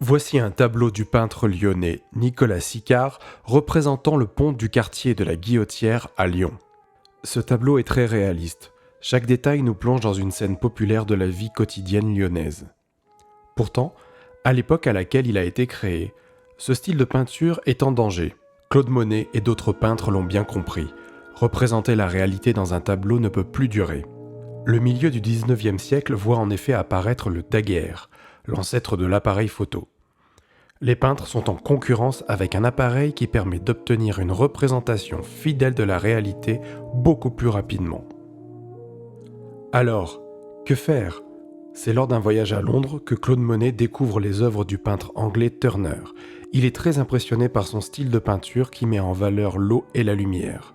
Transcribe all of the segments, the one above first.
Voici un tableau du peintre lyonnais Nicolas Sicard représentant le pont du quartier de la Guillotière à Lyon. Ce tableau est très réaliste. Chaque détail nous plonge dans une scène populaire de la vie quotidienne lyonnaise. Pourtant, à l'époque à laquelle il a été créé, ce style de peinture est en danger. Claude Monet et d'autres peintres l'ont bien compris. Représenter la réalité dans un tableau ne peut plus durer. Le milieu du 19e siècle voit en effet apparaître le daguerre, l'ancêtre de l'appareil photo. Les peintres sont en concurrence avec un appareil qui permet d'obtenir une représentation fidèle de la réalité beaucoup plus rapidement. Alors, que faire ? C'est lors d'un voyage à Londres que Claude Monet découvre les œuvres du peintre anglais Turner. Il est très impressionné par son style de peinture qui met en valeur l'eau et la lumière.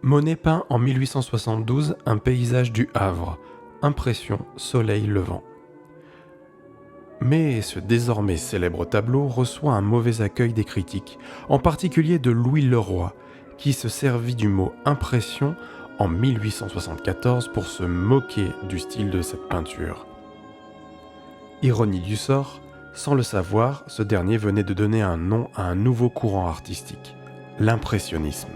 Monet peint en 1872 un paysage du Havre, impression soleil levant. Mais ce désormais célèbre tableau reçoit un mauvais accueil des critiques, en particulier de Louis Leroy, qui se servit du mot « impression » en 1874 pour se moquer du style de cette peinture. Ironie du sort, sans le savoir, ce dernier venait de donner un nom à un nouveau courant artistique, l'impressionnisme.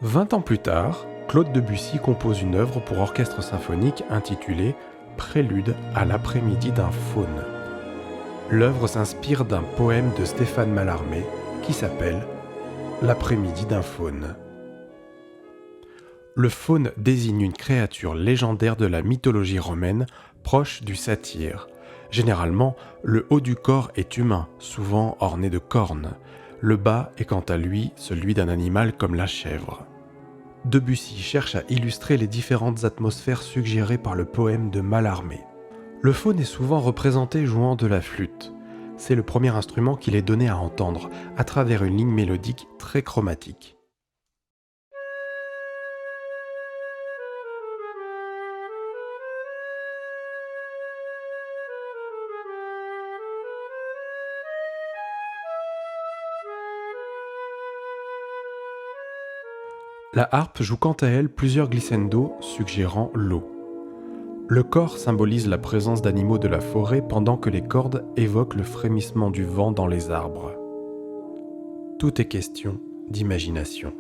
20 ans plus tard, Claude Debussy compose une œuvre pour orchestre symphonique intitulée Prélude à l'après-midi d'un faune. L'œuvre s'inspire d'un poème de Stéphane Mallarmé qui s'appelle L'après-midi d'un faune. Le faune désigne une créature légendaire de la mythologie romaine proche du satyre. Généralement, le haut du corps est humain, souvent orné de cornes. Le bas est quant à lui celui d'un animal comme la chèvre. Debussy cherche à illustrer les différentes atmosphères suggérées par le poème de Mallarmé. Le faune est souvent représenté jouant de la flûte. C'est le premier instrument qu'il est donné à entendre, à travers une ligne mélodique très chromatique. La harpe joue quant à elle plusieurs glissando suggérant l'eau. Le cor symbolise la présence d'animaux de la forêt pendant que les cordes évoquent le frémissement du vent dans les arbres. Tout est question d'imagination.